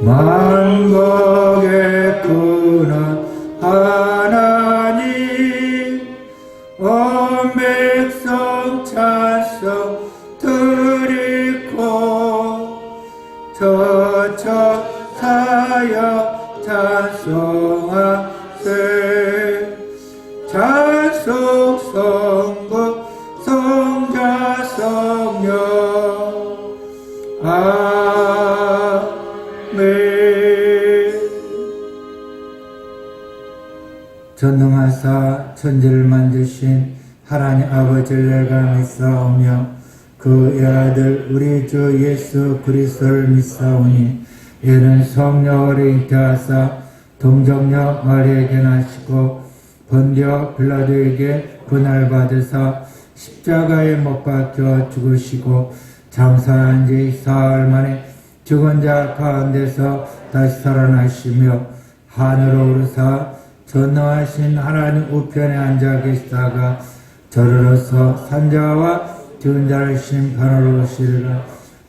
만국의 근원 하나님 온 백성 찬송 드리고 저처 사역 찬송하세 찬송 성부 성자 성령 아멘. 전능하사 천지를 만드신 하나님 아버지를 내가 믿사오며 그의 아들 우리 주 예수 그리스도를 믿사오니 이는 성령으로 잉태하사 동정녀 마리아에게 나시고 본디오 빌라도에게 고난을 받으사 십자가에 못 박혀 죽으시고 장사한 지 사흘 만에 죽은 자 가운데서 다시 살아나시며 하늘로 오르사 전능하신 하나님 우편에 앉아 계시다가 저리로서 산자와 죽은 자를 심판하러 오시리라.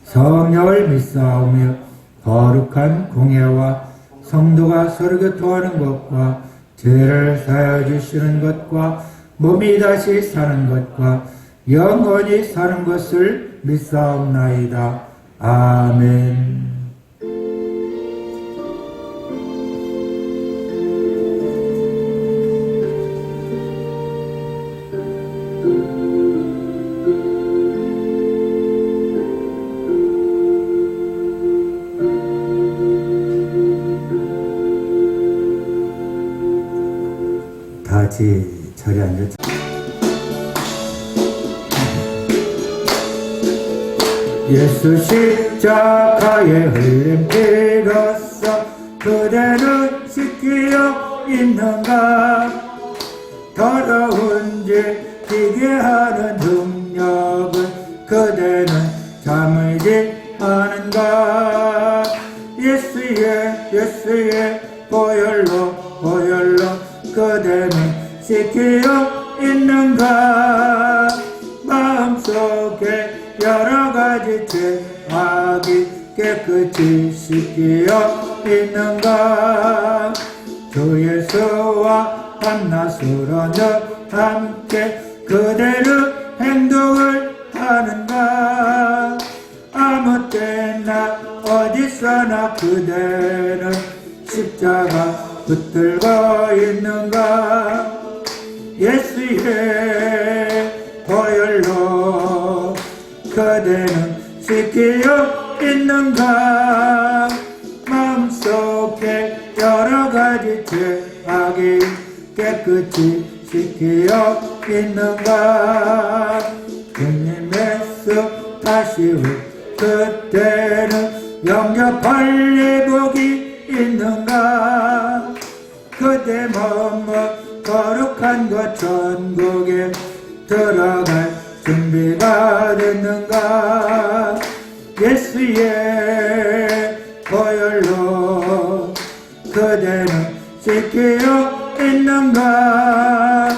성령을 믿사오며 거룩한 공예와 성도가 서로 교통하는 것과 죄를 사하여 주시는 것과 몸이 다시 사는 것과 영원히 사는 것을 믿사옵나이다. 아멘. 다 같이 자리에 앉아. 예수 십자가에 흘린 피로써 그대는 지키어 있는가? 더러운 죄 지게 하는 능력은 그대는 잠을지 않은가? 예수의 보혈로 그대는 지키어 있는가? 마음속에 여러가지 죄악이 깨끗이 씻기어 있는가? 주 예수와 밤낮으로 늘 함께 그대는 행동을 하는가? 아무 때나 어디서나 그대는 십자가 붙들고 있는가? 예수의 보혈로 그대는 지키어 있는가? 마음속에 여러가지 죄악이 깨끗이 지키어 있는가? 주님의 수 다시 올 그때는 영접할 예복이 있는가? 그대 몸은 거룩한 것 천국에 들어갈 준비가 됐는가? 예수의 보혈로 그대는 지키어 있는가?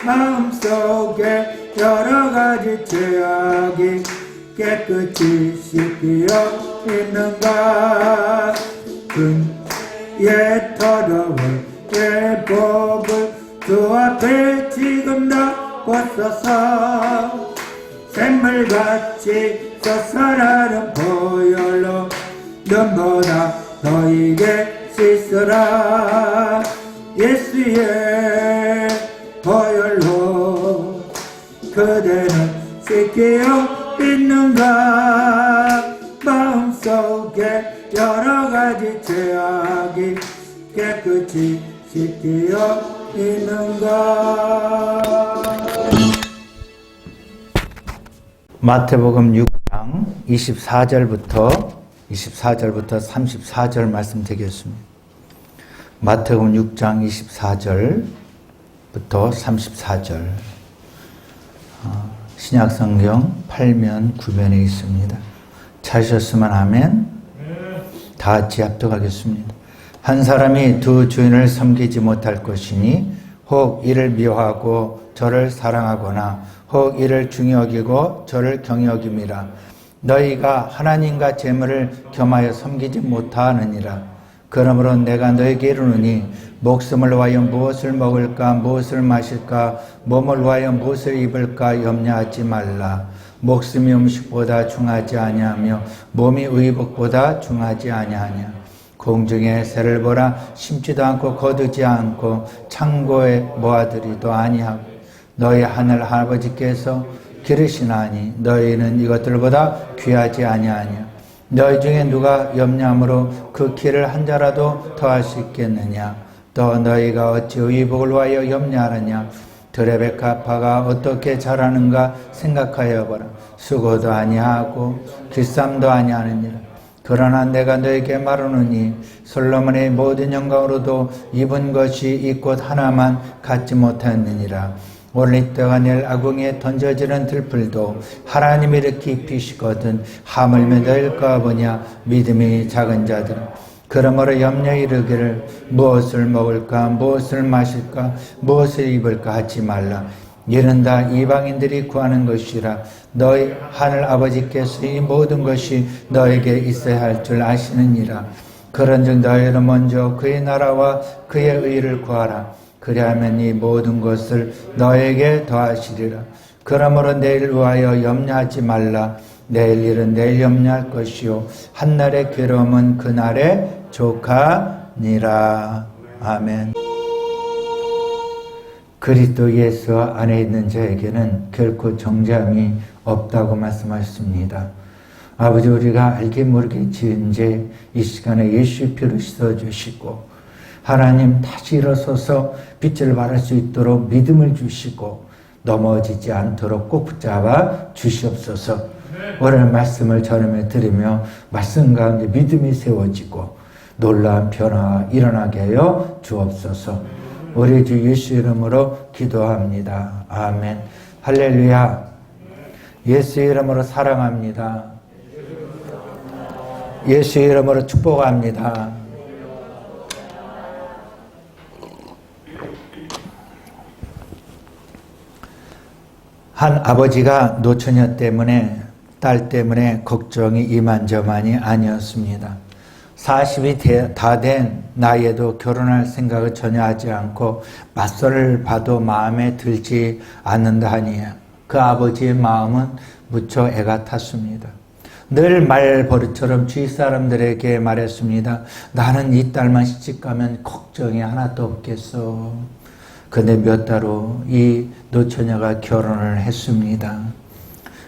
마음속에 여러가지 죄악이 깨끗이 씻기어 있는가? 예 더러운 예복을 주 앞에 지금 다 벗어서 샘물같이 솟아나는 보혈로 눈보다 너에게 씻으라. 예수의 보혈로 그대는 씻기어 있는가? 마음속에 여러가지 죄악이 깨끗이 씻기어 있는가? 마태복음 6장 24절부터 34절 말씀 드리겠습니다. 마태복음 6장 24절부터 34절. 신약성경 8면 9면에 있습니다. 찾으셨으면 아멘. 다 같이 합독하겠습니다. 한 사람이 두 주인을 섬기지 못할 것이니 혹 이를 미워하고 저를 사랑하거나 혹 이를 중히 여기고 저를 경히 여김이라. 너희가 하나님과 재물을 겸하여 섬기지 못하느니라. 그러므로 내가 너에게 이르노니 목숨을 위하여 무엇을 먹을까 무엇을 마실까 몸을 위하여 무엇을 입을까 염려하지 말라. 목숨이 음식보다 중하지 아니하며 몸이 의복보다 중하지 아니하냐. 공중의 새를 보라. 심지도 않고 거두지 않고 창고에 모아두리도 아니하고 너희 하늘 아버지께서 기르시나니 너희는 이것들보다 귀하지 아니하냐. 너희 중에 누가 염려함으로 그 길을 한 자라도 더할 수 있겠느냐. 또 너희가 어찌 의복을 위하여 염려하느냐. 들의 백합화가 어떻게 자라는가 생각하여 보라. 수고도 아니하고 길쌈도 아니하느니라. 그러나 내가 너에게 말하노니 솔로몬의 모든 영광으로도 입은 것이 이 꽃 하나만 갖지 못하였느니라. 올리다가 내일 아궁이에 던져지는 들풀도 하나님이 이렇게 입히시거든 하물며 너희일까 보냐. 믿음이 작은 자들아. 그러므로 염려에 이르기를 무엇을 먹을까 무엇을 마실까 무엇을 입을까 하지 말라. 이는 다 이방인들이 구하는 것이라. 너희 하늘 아버지께서 이 모든 것이 너에게 있어야 할 줄 아시느니라. 그런즉 너희는 먼저 그의 나라와 그의 의를 구하라. 그리하면 이 모든 것을 너에게 더하시리라. 그러므로 내일을 위하여 염려하지 말라. 내일 일은 내일 염려할 것이요 한날의 괴로움은 그날의 족하니라. 아멘. 그리스도 예수 안에 있는 자에게는 결코 정죄함이 없다고 말씀하셨습니다. 아버지, 우리가 알게 모르게 지은 죄 이 시간에 예수의 피로 씻어주시고 하나님 다시 일어서서 빛을 발할 수 있도록 믿음을 주시고 넘어지지 않도록 꼭 붙잡아 주시옵소서. 오늘 말씀을 전하며 들으며 말씀 가운데 믿음이 세워지고 놀라운 변화가 일어나게 하여 주옵소서. 우리 주 예수 이름으로 기도합니다. 아멘. 할렐루야. 예수 이름으로 사랑합니다. 예수 이름으로 축복합니다. 한 아버지가 노처녀 때문에 딸 때문에 걱정이 이만저만이 아니었습니다. 40이 다 된 나이에도 결혼할 생각을 전혀 하지 않고 맞설을 봐도 마음에 들지 않는다 하니 그 아버지의 마음은 무척 애가 탔습니다. 늘 말버릇처럼 주위 사람들에게 말했습니다. 나는 이 딸만 시집가면 걱정이 하나도 없겠어. 근데 몇 달 후 이 노처녀가 결혼을 했습니다.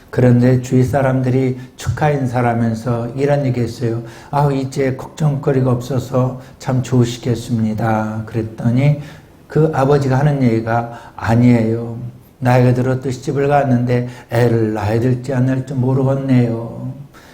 그런데 주위 사람들이 축하 인사를 하면서 이런 얘기 했어요. 이제 걱정거리가 없어서 참 좋으시겠습니다. 그랬더니 그 아버지가 하는 얘기가 아니에요. 나이가 들어 또 시집을 갔는데 애를 낳아야 될지 안 낳을지 모르겠네요.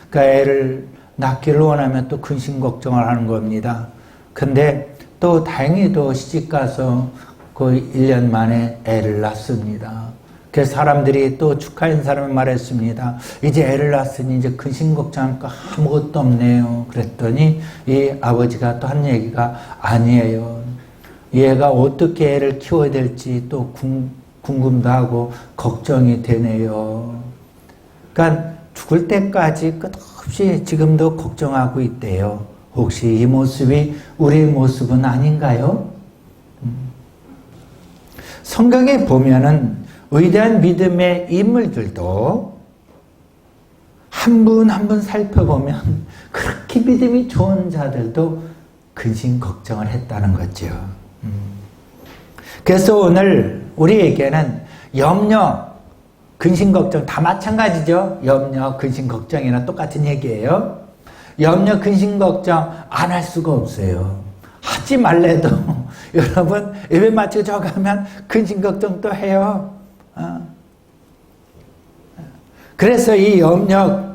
그러니까 애를 낳기를 원하면 또 근심 걱정을 하는 겁니다. 근데 또 다행히도 시집가서 그 1년 만에 애를 낳습니다. 그래서 사람들이 또 축하 인사를 말했습니다. 이제 애를 낳았으니 이제 근심 걱정할 거 아무것도 없네요. 그랬더니 이 아버지가 또 한 얘기가 아니에요. 얘가 어떻게 애를 키워야 될지 또 궁금도 하고 걱정이 되네요. 그러니까 죽을 때까지 끝없이 지금도 걱정하고 있대요. 혹시 이 모습이 우리의 모습은 아닌가요? 성경에 보면은 위대한 믿음의 인물들도 한 분 한 분 살펴보면 그렇게 믿음이 좋은 자들도 근심 걱정을 했다는 거죠. 그래서 오늘 우리에게는 염려, 근심 걱정 다 마찬가지죠. 염려, 근심 걱정이나 똑같은 얘기예요. 염려, 근심 걱정 안 할 수가 없어요. 하지 말래도 여러분 예배 마치고 저 가면 근심 걱정 또 해요. 그래서 이 염려,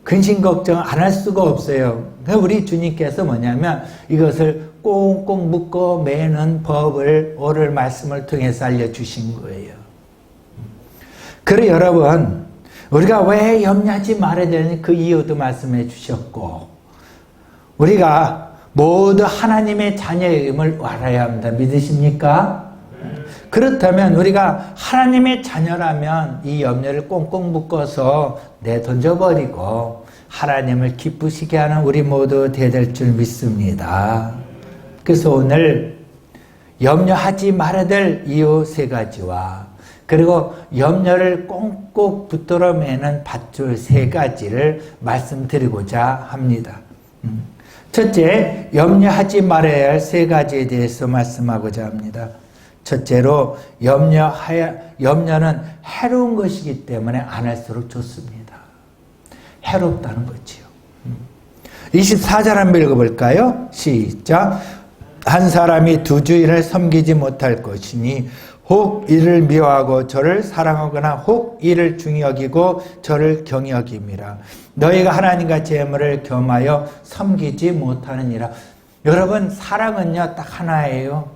근심 걱정 안 할 수가 없어요. 우리 주님께서 뭐냐면 이것을 꽁꽁 묶어 매는 법을 오늘 말씀을 통해서 알려주신 거예요. 그래 여러분, 우리가 왜 염려하지 말아야 되는지 그 이유도 말씀해 주셨고, 우리가 모두 하나님의 자녀임을 알아야 합니다. 믿으십니까? 그렇다면 우리가 하나님의 자녀라면 이 염려를 꽁꽁 묶어서 내던져버리고 하나님을 기쁘시게 하는 우리 모두 되될 줄 믿습니다. 그래서 오늘 염려하지 말아야 될 이유 3가지와 그리고 염려를 꽁꽁 붙들어 매는 밧줄 3가지를 말씀드리고자 합니다. 첫째, 염려하지 말아야 할 3가지에 대해서 말씀하고자 합니다. 첫째로 염려는 해로운 것이기 때문에 안 할수록 좋습니다. 해롭다는 거지요. 24절 한번 읽어볼까요? 시작. 한 사람이 두 주인을 섬기지 못할 것이니 혹 이를 미워하고 저를 사랑하거나 혹 이를 중히 여기고 저를 경히 여김이라. 너희가 하나님과 재물을 겸하여 섬기지 못하느니라. 여러분, 사랑은요 딱 하나예요.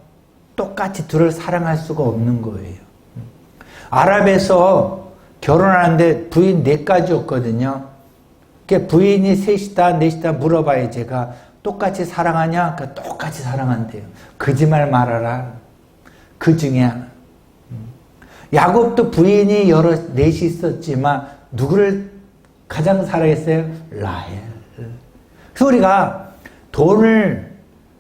똑같이 둘을 사랑할 수가 없는 거예요. 아랍에서 결혼하는데 부인 4가지였거든요. 부인이 셋이다 넷이다 물어봐요. 제가 똑같이 사랑하냐? 똑같이 사랑한대요. 거짓말 말아라. 그 중에 하나. 야곱도 부인이 넷이 있었지만 누구를 가장 사랑했어요? 라헬. 그래서 우리가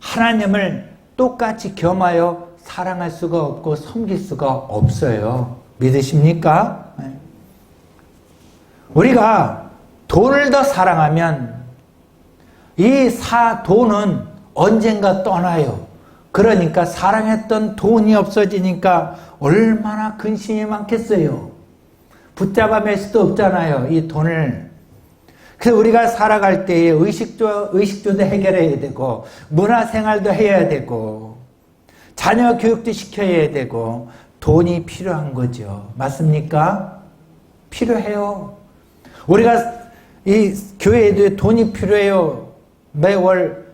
하나님을 똑같이 겸하여 사랑할 수가 없고 섬길 수가 없어요. 믿으십니까? 우리가 돈을 더 사랑하면 돈은 언젠가 떠나요. 그러니까 사랑했던 돈이 없어지니까 얼마나 근심이 많겠어요. 붙잡아 맬 수도 없잖아요, 이 돈을. 그래서 우리가 살아갈 때에 의식주도 해결해야 되고 문화생활도 해야 되고 자녀 교육도 시켜야 되고 돈이 필요한 거죠. 맞습니까? 필요해요. 우리가 이 교회에도 돈이 필요해요. 매월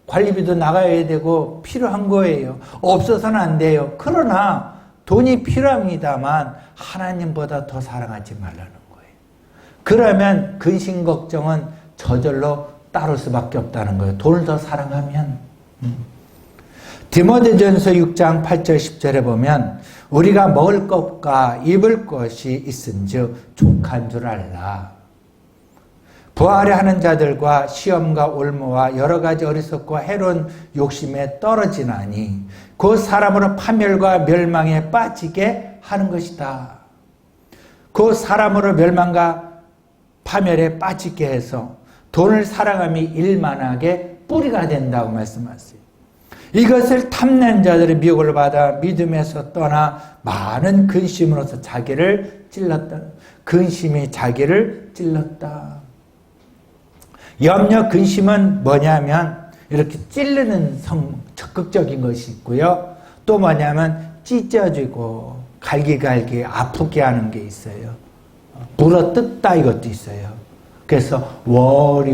관리비도 나가야 되고 필요한 거예요. 없어서는 안 돼요. 그러나 돈이 필요합니다만 하나님보다 더 사랑하지 말라는 거예요. 그러면 근심 걱정은 저절로 따를 수밖에 없다는 거예요. 돈을 더 사랑하면. 디모데전서 6장 8절 10절에 보면 우리가 먹을 것과 입을 것이 있은즉 족한 줄 알라. 부하려 하는 자들과 시험과 올무와 여러 가지 어리석고 해로운 욕심에 떨어지나니 그 사람으로 파멸과 멸망에 빠지게 하는 것이다. 그 사람으로 멸망과 파멸에 빠지게 해서 돈을 사랑함이 일만하게 뿌리가 된다고 말씀하세요. 이것을 탐낸 자들의 미혹을 받아 믿음에서 떠나 많은 근심으로서 자기를 찔렀다. 근심이 자기를 찔렀다. 염려, 근심은 뭐냐면 이렇게 찌르는 적극적인 것이 있고요. 또 뭐냐면 찢어지고 갈기갈기 아프게 하는 게 있어요. 물어뜯다 이것도 있어요. 그래서 워리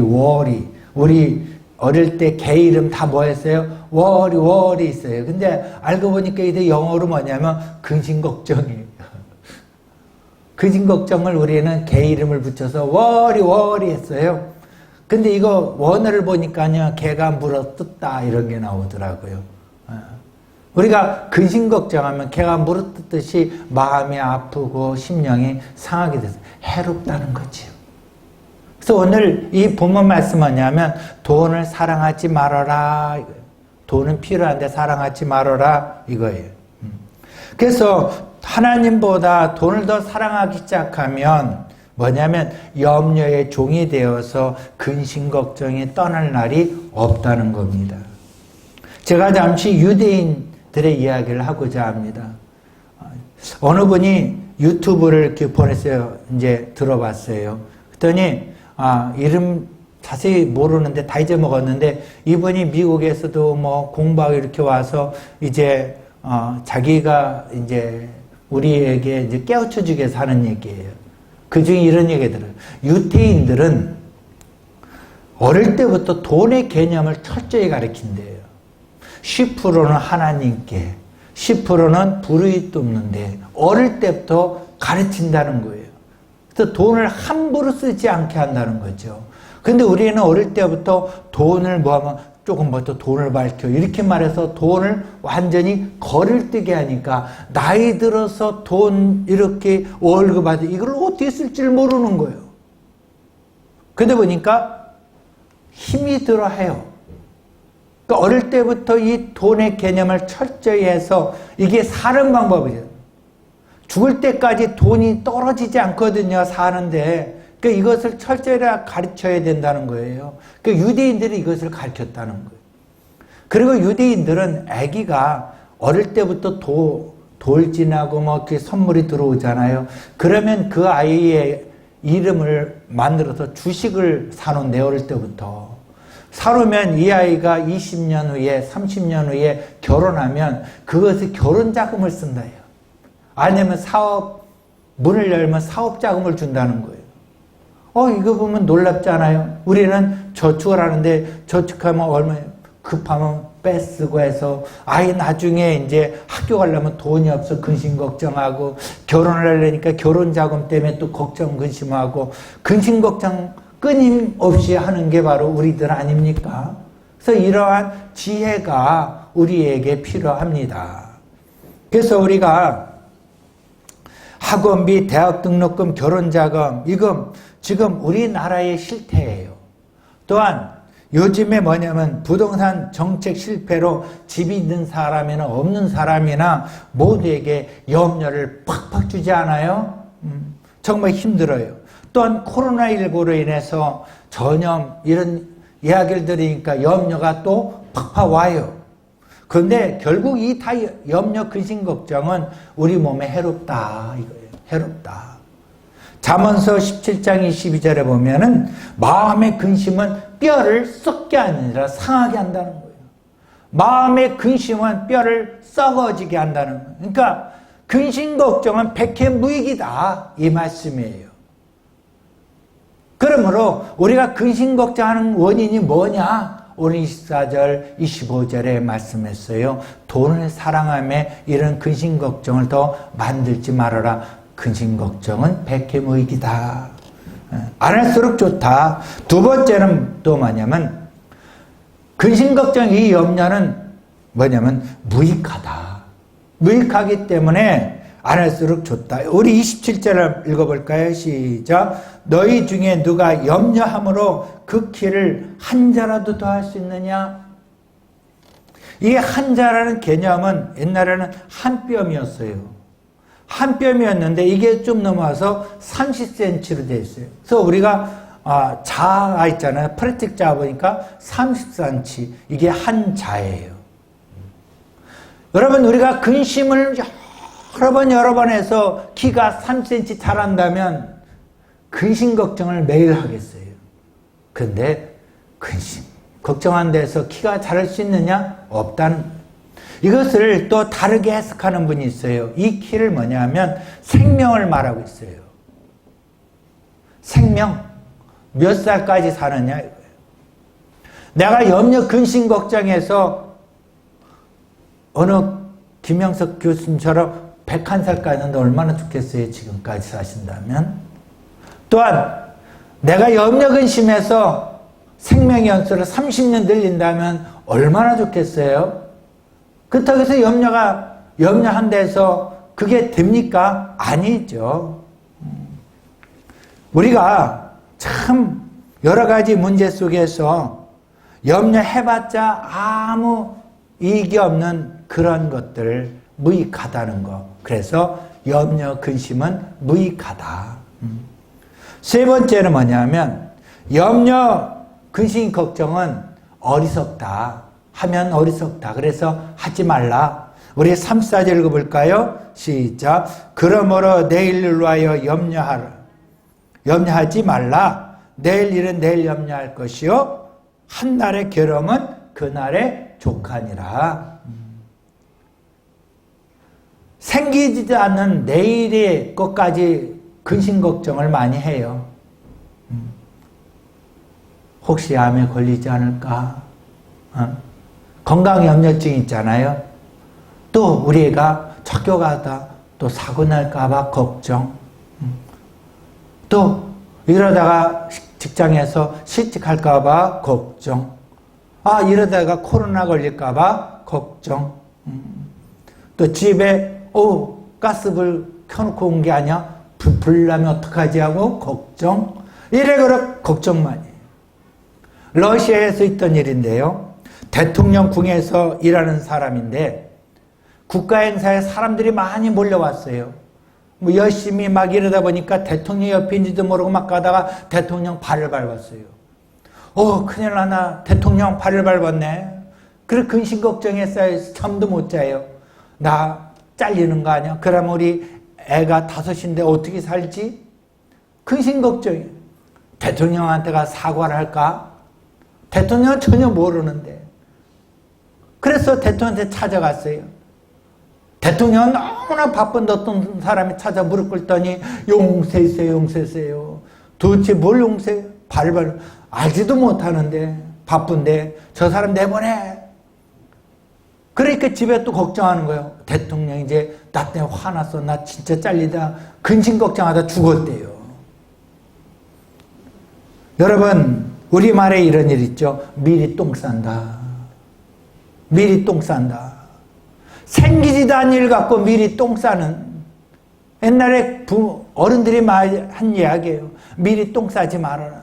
우리 어릴 때 개 이름 다 뭐였어요? 워리 있어요. 근데 알고 보니까 이게 영어로 뭐냐면 근심걱정이에요. 근심걱정을 우리는 개 이름을 붙여서 워리 했어요. 근데 이거 원어를 보니까요, 개가 물어뜯다 이런 게 나오더라고요. 우리가 근심걱정하면 개가 물어뜯듯이 마음이 아프고 심령이 상하게 돼서 해롭다는 거지요. 그래서 오늘 이 본문 말씀 뭐냐면 돈을 사랑하지 말아라. 돈은 필요한데 사랑하지 말아라 이거예요. 그래서 하나님보다 돈을 더 사랑하기 시작하면 뭐냐면 염려의 종이 되어서 근심 걱정이 떠날 날이 없다는 겁니다. 제가 잠시 유대인들의 이야기를 하고자 합니다. 어느 분이 유튜브를 이렇게 보냈어요. 이제 들어봤어요. 그랬더니 이름 자세히 모르는데 다 잊어먹었는데 이분이 미국에서도 뭐 공부하고 이렇게 와서 이제 자기가 이제 우리에게 이제 깨우쳐주기 위해서 하는 얘기예요. 그 중에 이런 얘기 들어요. 유태인들은 어릴 때부터 돈의 개념을 철저히 가르친대요. 10%는 하나님께, 10%는 불의익 돕는데 어릴 때부터 가르친다는 거예요. 그래서 돈을 함부로 쓰지 않게 한다는 거죠. 근데 우리는 어릴 때부터 돈을 뭐하면 조금부터 돈을 밝혀. 이렇게 말해서 돈을 완전히 거릴 뜨게 하니까 나이 들어서 돈 이렇게 월급 받아 이걸 어떻게 쓸지를 모르는 거예요. 그러다 보니까 힘이 들어 해요. 그러니까 어릴 때부터 이 돈의 개념을 철저히 해서 이게 사는 방법이에요. 죽을 때까지 돈이 떨어지지 않거든요, 사는데. 그러니까 이것을 철저히 가르쳐야 된다는 거예요. 그러니까 유대인들이 이것을 가르쳤다는 거예요. 그리고 유대인들은 아기가 어릴 때부터 돌진하고 뭐 이렇게 선물이 들어오잖아요. 그러면 그 아이의 이름을 만들어서 주식을 사놓은데 어릴 때부터. 사놓으면 이 아이가 20년 후에 30년 후에 결혼하면 그것을 결혼 자금을 쓴다요. 아니면 사업 문을 열면 사업 자금을 준다는 거예요. 이거 보면 놀랍잖아요. 우리는 저축을 하는데 저축하면 얼마 급하면 빼쓰고 해서 아이 나중에 이제 학교 가려면 돈이 없어 근심 걱정하고 결혼을 하려니까 결혼 자금 때문에 또 걱정 근심하고 근심 걱정 끊임없이 하는 게 바로 우리들 아닙니까? 그래서 이러한 지혜가 우리에게 필요합니다. 그래서 우리가 학원비, 대학 등록금, 결혼자금 이건 지금 우리나라의 실태예요. 또한 요즘에 뭐냐면 부동산 정책 실패로 집이 있는 사람이나 없는 사람이나 모두에게 염려를 팍팍 주지 않아요? 정말 힘들어요. 또한 코로나19로 인해서 전염 이런 이야기를 들으니까 염려가 또 팍팍 와요. 그런데 결국 이 다 염려, 근심, 걱정은 우리 몸에 해롭다 이거예요. 해롭다. 잠언서 17장 22절에 보면은 마음의 근심은 뼈를 썩게 아니라 상하게 한다는 거예요. 마음의 근심은 뼈를 썩어지게 한다는 거예요. 그러니까 근심 걱정은 백해무익이다 이 말씀이에요. 그러므로 우리가 근심 걱정하는 원인이 뭐냐? 오늘 24절, 25절에 말씀했어요. 돈을 사랑하며 이런 근심 걱정을 더 만들지 말아라. 근심 걱정은 백해무익이다. 안 할수록 좋다. 두 번째는 또 뭐냐면 근심 걱정 이 염려는 뭐냐면 무익하다. 무익하기 때문에 안 할수록 좋다. 우리 27절을 읽어볼까요? 시작. 너희 중에 누가 염려함으로 그 키를 한 자라도 더 할 수 있느냐? 이 한 자라는 개념은 옛날에는 한 뼘이었어요. 한 뼘이었는데 이게 좀 넘어와서 30cm로 되어 있어요. 그래서 우리가 자아 있잖아요. 프레틱 자아 보니까 30cm. 이게 한 자예요. 여러분 우리가 근심을 여러 번 해서 키가 3cm 자란다면 근심 걱정을 매일 하겠어요. 그런데 근심 걱정한 데서 키가 자랄 수 있느냐? 없다는 거예요. 이것을 또 다르게 해석하는 분이 있어요. 이 키를 뭐냐면 생명을 말하고 있어요. 생명. 몇 살까지 사느냐 이거예요. 내가 염려 근심 걱정해서 어느 김영석 교수님처럼 101살까지는 얼마나 좋겠어요. 지금까지 사신다면. 또한 내가 염려 근심해서 생명 연수를 30년 늘린다면 얼마나 좋겠어요. 그렇다고 해서 염려한 데서 그게 됩니까? 아니죠. 우리가 참 여러 가지 문제 속에서 염려해봤자 아무 이익이 없는 그런 것들 무익하다는 거. 그래서 염려, 근심은 무익하다. 세 번째는 뭐냐면 염려, 근심, 걱정은 어리석다. 하면 어리석다. 그래서 하지 말라. 우리 3, 4절 읽어볼까요? 시작. 그러므로 내일 일을 위하여 염려하지 말라. 내일 일은 내일 염려할 것이요 한날의 괴로움은 그날의 족하니라. 생기지도 않는 내일의 것까지 근심 걱정을 많이 해요. 혹시 암에 걸리지 않을까? 건강염려증 있잖아요. 또 우리 애가 학교 가다 또 사고 날까 봐 걱정. 또 이러다가 직장에서 실직할까 봐 걱정. 이러다가 코로나 걸릴까봐 걱정. 또 집에, 가스불 켜놓고 온 게 아니야? 불 나면 어떡하지 하고 걱정. 이래그래 걱정만 해요. 러시아에서 있던 일인데요. 대통령 궁에서 일하는 사람인데 국가행사에 사람들이 많이 몰려왔어요. 열심히 막 이러다 보니까 대통령 옆인지도 모르고 막 가다가 대통령 발을 밟았어요. 큰일 나나. 대통령 발을 밟았네. 그래 근심 걱정에 쌓여서 잠도 못 자요. 나 잘리는 거 아니야? 그럼 우리 애가 5인데 어떻게 살지? 근심 걱정이에요. 대통령한테가 사과를 할까? 대통령은 전혀 모르는데. 그래서 대통령한테 찾아갔어요. 대통령은 너무나 바쁜데 어떤 사람이 찾아 무릎 꿇더니 용서해주세요, 용서해주세요. 도대체 뭘 용서해요? 발발 알지도 못하는데 바쁜데 저 사람 내보내. 그러니까 집에 또 걱정하는 거예요. 대통령 이제 나 때문에 화났어. 나 진짜 잘리다. 근심 걱정하다 죽었대요. 여러분 우리말에 이런 일 있죠. 미리 똥 싼다. 미리 똥 싼다. 생기지도 않은 일 갖고 미리 똥 싸는, 옛날에 어른들이 한 이야기예요. 미리 똥 싸지 말아라.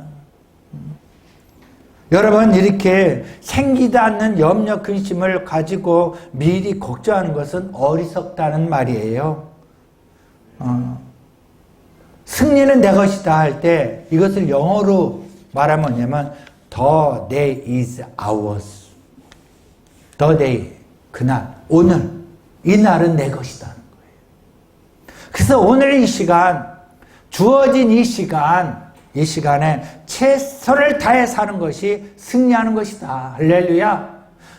여러분 이렇게 생기지 않는 염려 근심을 가지고 미리 걱정하는 것은 어리석다는 말이에요. 승리는 내 것이다 할 때 이것을 영어로 말하면 뭐냐면 The day is ours. The day, 그날, 오늘, 이 날은 내 것이다 하는 거예요. 그래서 오늘 이 시간, 주어진 이 시간에 최선을 다해 사는 것이 승리하는 것이다. 할렐루야.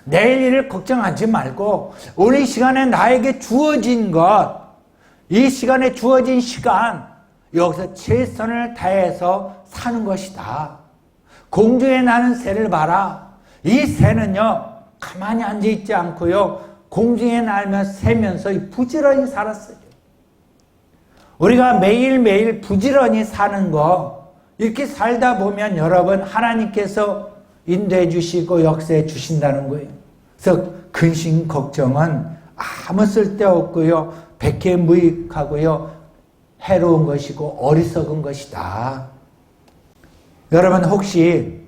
내일 일을 걱정하지 말고 오늘 이 시간에 나에게 주어진 것, 이 시간에 주어진 시간, 여기서 최선을 다해서 사는 것이다. 공중에 나는 새를 봐라. 이 새는요 가만히 앉아있지 않고요 공중에 날며 새면서 부지런히 살았어요. 우리가 매일매일 부지런히 사는 거, 이렇게 살다 보면 여러분 하나님께서 인도해 주시고 역사해 주신다는 거예요. 그래서 근심 걱정은 아무 쓸데없고요 백해무익하고요 해로운 것이고 어리석은 것이다. 여러분 혹시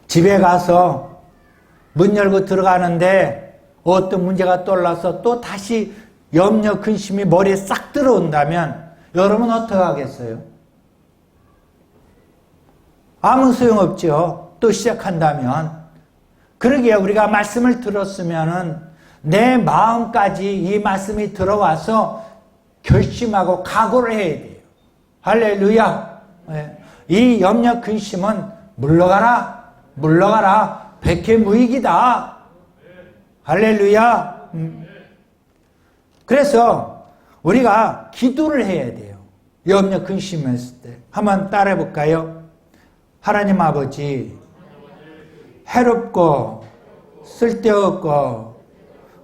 집에 가서 문 열고 들어가는데 어떤 문제가 떠올라서 또 다시 염려 근심이 머리에 싹 들어온다면 여러분 어떻게 하겠어요? 아무 소용없죠. 또 시작한다면. 그러기에 우리가 말씀을 들었으면은 내 마음까지 이 말씀이 들어와서 결심하고 각오를 해야 돼요. 할렐루야. 이 염려 근심은 물러가라. 물러가라. 백해무익이다. 할렐루야. 그래서 우리가 기도를 해야 돼요. 염려 근심했을 때. 한번 따라해 볼까요? 하나님 아버지, 해롭고 쓸데없고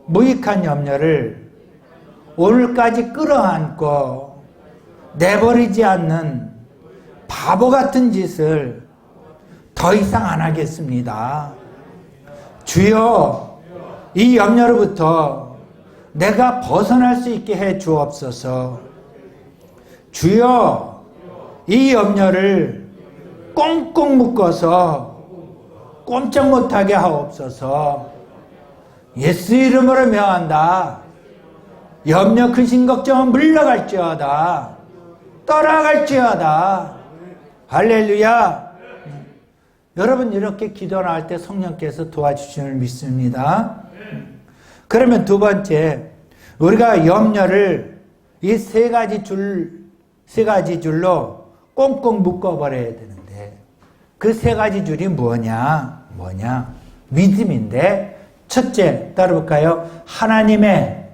무익한 염려를 오늘까지 끌어안고 내버리지 않는 바보 같은 짓을 더 이상 안 하겠습니다. 주여, 이 염려로부터 내가 벗어날 수 있게 해 주옵소서. 주여, 이 염려를 꽁꽁 묶어서 꼼짝 못하게 하옵소서. 예수 이름으로 명한다. 염려 근심 걱정은 물러갈지어다. 떠나갈지어다. 할렐루야. 여러분 이렇게 기도 나갈 때 성령께서 도와주시는 믿습니다. 그러면 두 번째, 우리가 염려를 이 세 가지 줄로 꽁꽁 묶어버려야 되는데 그 세 가지 줄이 뭐냐? 믿음인데, 첫째 따라볼까요? 하나님의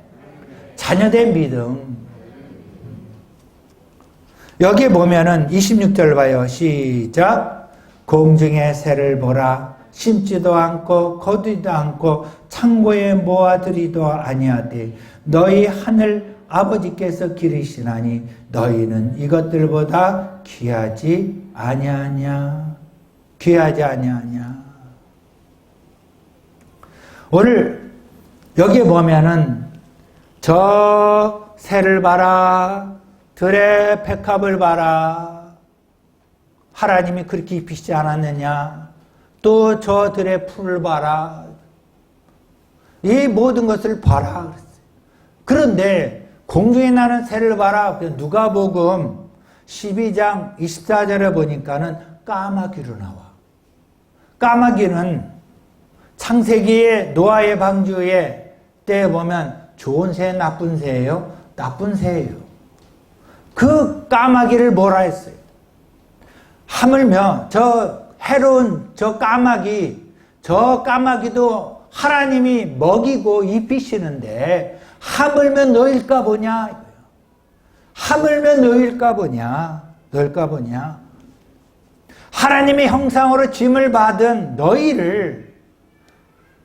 자녀된 믿음. 여기에 보면은 26절 봐요. 시작. 공중의 새를 보라. 심지도 않고 거두지도 않고 창고에 모아들이도 아니하되 너희 하늘 아버지께서 기르시나니 너희는 이것들보다 귀하지 아니하냐. 귀하지 아니하냐. 오늘 여기에 보면은 저 새를 봐라, 들의 백합을 봐라. 하나님이 그렇게 입히시지 않았느냐? 또 저 들의 풀을 봐라. 이 모든 것을 봐라. 그런데 공중에 나는 새를 봐라. 누가복음 12장 24절에 보니까는 까마귀로 나와. 까마귀는 창세기의 노아의 방주의 때에 보면 좋은 새, 나쁜 새예요? 나쁜 새예요. 그 까마귀를 뭐라 했어요? 하물며 저 해로운 저 까마귀도 하나님이 먹이고 입히시는데 하물며 너일까 보냐? 하물며 너일까 보냐? 하나님의 형상으로 짐을 받은 너희를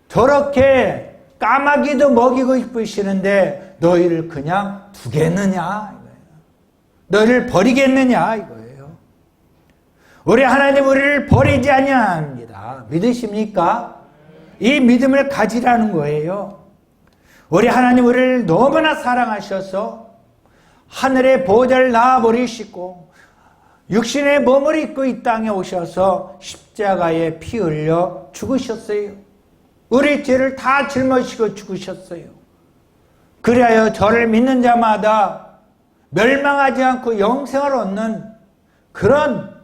저렇게 까마귀도 먹이고 입히시는데 너희를 그냥 두겠느냐? 너희를 버리겠느냐? 이거예요. 우리 하나님 우리를 버리지 아니합니다. 믿으십니까? 이 믿음을 가지라는 거예요. 우리 하나님 우리를 너무나 사랑하셔서 하늘의 보좌를 낳아버리시고 육신의 몸을 입고 이 땅에 오셔서 십자가에 피 흘려 죽으셨어요. 우리 죄를 다 짊어지고 죽으셨어요. 그리하여 저를 믿는 자마다 멸망하지 않고 영생을 얻는 그런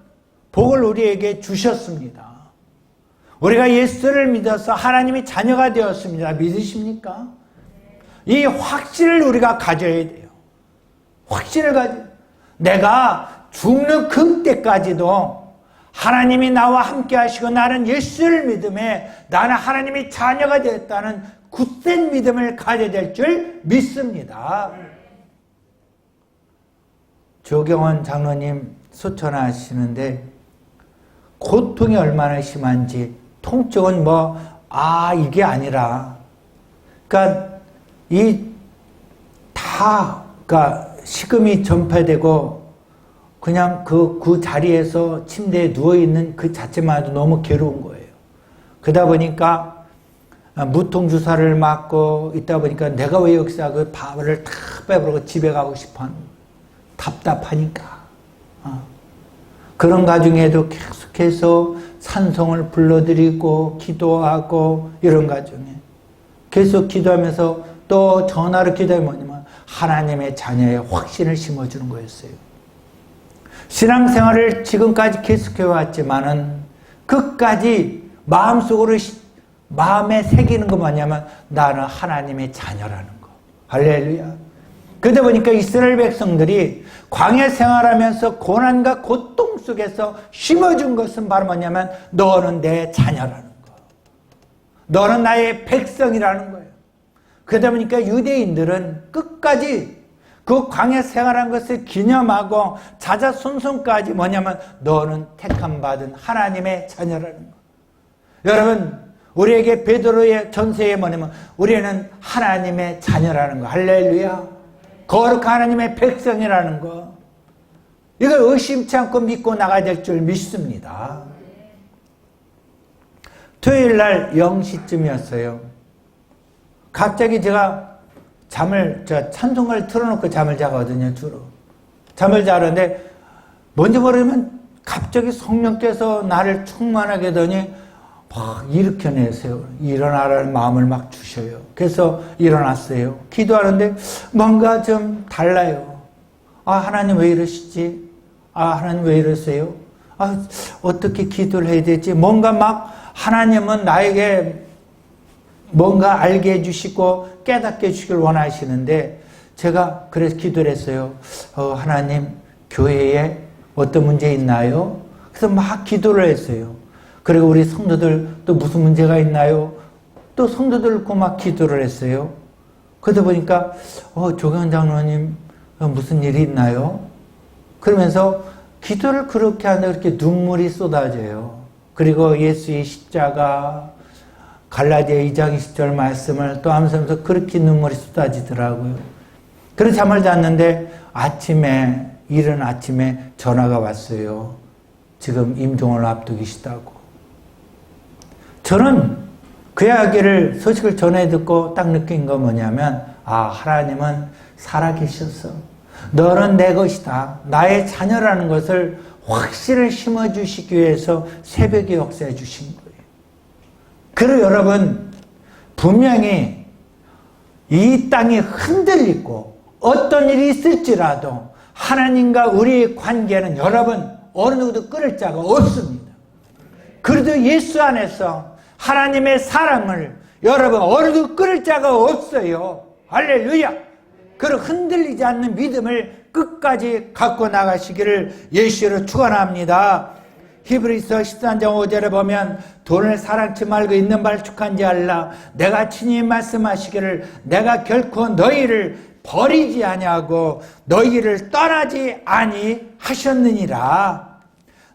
복을 우리에게 주셨습니다. 우리가 예수를 믿어서 하나님의 자녀가 되었습니다. 믿으십니까? 이 확신을 우리가 가져야 돼요. 확신을 가져야 돼요. 내가 죽는 그때까지도 하나님이 나와 함께 하시고 나는 예수를 믿음에 나는 하나님의 자녀가 되었다는 굳센 믿음을 가져야 될 줄 믿습니다. 조경원 장로님 소천하시는데 고통이 얼마나 심한지 통증은 이게 아니라 그러니까 그러니까 식음이 전파되고 그냥 그 자리에서 침대에 누워있는 그 자체만 해도 너무 괴로운 거예요. 그러다 보니까 무통주사를 맞고 있다 보니까 내가 왜 여기서 그 밥을 다 빼버리고 집에 가고 싶어 하는 거예요. 답답하니까. 그런 가중에도 계속해서 찬송을 불러드리고 기도하고 이런 가중에 계속 기도하면서 또 전화로 기도하면 뭐냐면 하나님의 자녀의 확신을 심어주는 거였어요. 신앙생활을 지금까지 계속해왔지만은 끝까지 마음에 새기는 거 뭐냐면 나는 하나님의 자녀라는 거. 할렐루야. 그러다 보니까 이스라엘 백성들이 광야 생활하면서 고난과 고통 속에서 심어준 것은 바로 뭐냐면 너는 내 자녀라는 거. 너는 나의 백성이라는 거예요. 그러다 보니까 유대인들은 끝까지 그 광야 생활한 것을 기념하고 자자손손까지 뭐냐면 너는 택함 받은 하나님의 자녀라는 거. 여러분 우리에게 베드로의 전세에 뭐냐면 우리는 하나님의 자녀라는 거. 할렐루야. 거룩한 하나님의 백성이라는 거. 이걸 의심치 않고 믿고 나가야 될 줄 믿습니다. 토요일 날 0시쯤이었어요. 갑자기 제가 찬송가를 틀어놓고 잠을 자거든요, 주로. 잠을 자는데, 뭔지 모르면 갑자기 성령께서 나를 충만하게 하더니, 막 일으켜내세요. 일어나라는 마음을 막 주셔요. 그래서 일어났어요. 기도하는데, 뭔가 좀 달라요. 하나님 왜 이러시지? 하나님 왜 이러세요? 어떻게 기도를 해야 되지? 뭔가 막, 하나님은 나에게 뭔가 알게 해주시고 깨닫게 해주시길 원하시는데 제가 그래서 기도를 했어요. 하나님 교회에 어떤 문제 있나요? 그래서 막 기도를 했어요. 그리고 우리 성도들 또 무슨 문제가 있나요? 또 성도들 고 막 기도를 했어요. 그러다 보니까 조경 장로님 무슨 일이 있나요? 그러면서 기도를 그렇게 하는데 그렇게 눈물이 쏟아져요. 그리고 예수의 십자가 갈라디아 2장 20절 말씀을 또 하면서 그렇게 눈물이 쏟아지더라고요. 그래서 잠을 잤는데 이른 아침에 전화가 왔어요. 지금 임종을 앞두고 계시다고. 저는 그 이야기를 소식을 전해 듣고 딱 느낀 건 뭐냐면 하나님은 살아계셔서 너는 내 것이다. 나의 자녀라는 것을 확신을 심어주시기 위해서 새벽에 역사해 주신 거예요. 그리고 여러분 분명히 이 땅이 흔들리고 어떤 일이 있을지라도 하나님과 우리의 관계는 여러분 어느 누구도 끊을 자가 없습니다. 그래도 예수 안에서 하나님의 사랑을 여러분 어느 누구도 끊을 자가 없어요. 할렐루야. 그리고 흔들리지 않는 믿음을 끝까지 갖고 나가시기를 예수로 축원합니다. 히브리서 13장 5절에 보면 돈을 사랑치 말고 있는 바를 축한지 알라. 내가 친히 말씀하시기를 내가 결코 너희를 버리지 아니하고 너희를 떠나지 아니하셨느니라.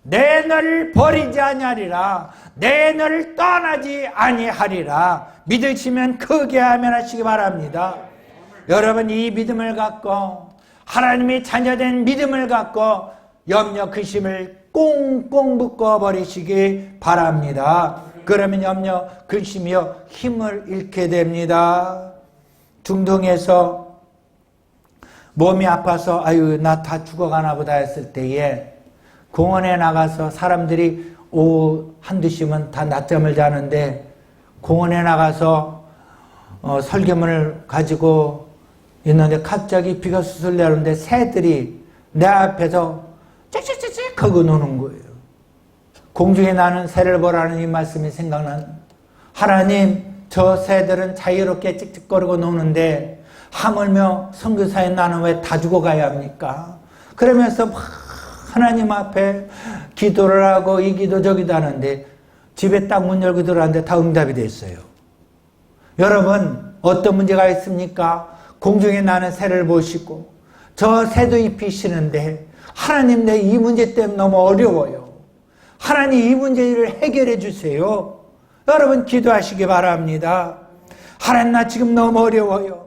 내 너를 버리지 아니하리라. 내 너를 떠나지 아니하리라. 믿으시면 크게 아멘하시기 바랍니다. 여러분 이 믿음을 갖고 하나님의 자녀된 믿음을 갖고 염려 근심을 꽁꽁 묶어버리시기 바랍니다. 그러면 염려 근심이요 힘을 잃게 됩니다. 중동에서 몸이 아파서 아유 나 다 죽어가나 보다 했을 때에 공원에 나가서 사람들이 오후 한두 시면 다 낮잠을 자는데 공원에 나가서 설교문을 가지고 있는데 갑자기 비가 수술 내리는데 새들이 내 앞에서 짹짹짹짹 하고 노는 거예요. 공중에 나는 새를 보라는 이 말씀이 생각난. 하나님 저 새들은 자유롭게 찍찍거리고 노는데 하물며 선교사에 나는 왜 다 죽어가야 합니까? 그러면서 막 하나님 앞에 기도를 하고 이 기도 저기도 하는데 집에 딱 문 열고 들어왔는데 다 응답이 됐어요. 여러분 어떤 문제가 있습니까? 공중에 나는 새를 보시고 저 새도 잎이 시는데 하나님 내 이 문제 때문에 너무 어려워요. 하나님 이 문제를 해결해 주세요. 여러분 기도하시기 바랍니다. 하나님 나 지금 너무 어려워요.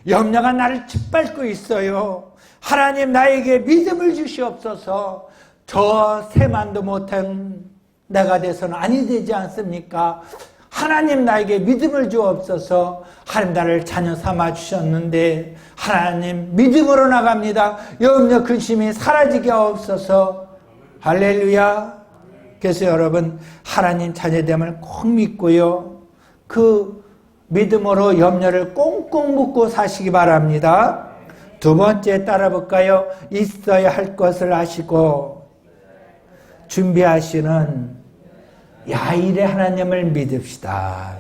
염려가 나를 짓밟고 있어요. 하나님 나에게 믿음을 주시옵소서. 저 새만도 못한 내가 돼서는 아니 되지 않습니까? 하나님 나에게 믿음을 주옵소서. 하나님 나를 자녀 삼아 주셨는데 하나님 믿음으로 나갑니다. 염려 근심이 사라지게 하옵소서. 할렐루야. 그래서 여러분 하나님 자녀됨을 꼭 믿고요. 그 믿음으로 염려를 꽁꽁 묶고 사시기 바랍니다. 두 번째 따라 볼까요? 있어야 할 것을 아시고 준비하시는 야일의 하나님을 믿읍시다.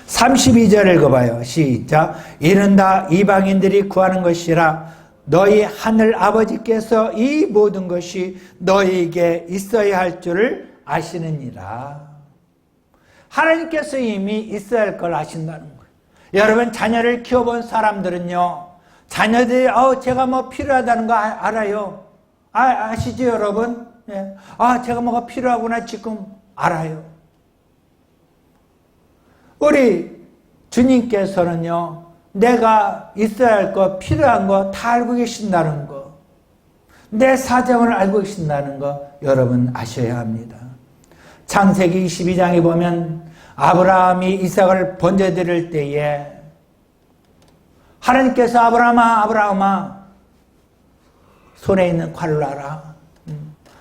32절 읽어봐요. 시작. 이는 다 이방인들이 구하는 것이라 너희 하늘 아버지께서 이 모든 것이 너희에게 있어야 할 줄을 아시느니라. 하나님께서 이미 있어야 할 걸 아신다는 거예요. 여러분 자녀를 키워본 사람들은요. 자녀들이 제가 뭐 필요하다는 거 알아요. 아시죠 여러분? 네. 제가 뭐가 필요하구나 지금 알아요. 우리 주님께서는요. 내가 있어야 할 거 필요한 거 다 알고 계신다는 거. 내 사정을 알고 계신다는 거 여러분 아셔야 합니다. 창세기 22장에 보면 아브라함이 이삭을 번제드릴 때에 하나님께서 아브라함아 손에 있는 칼을 놔라.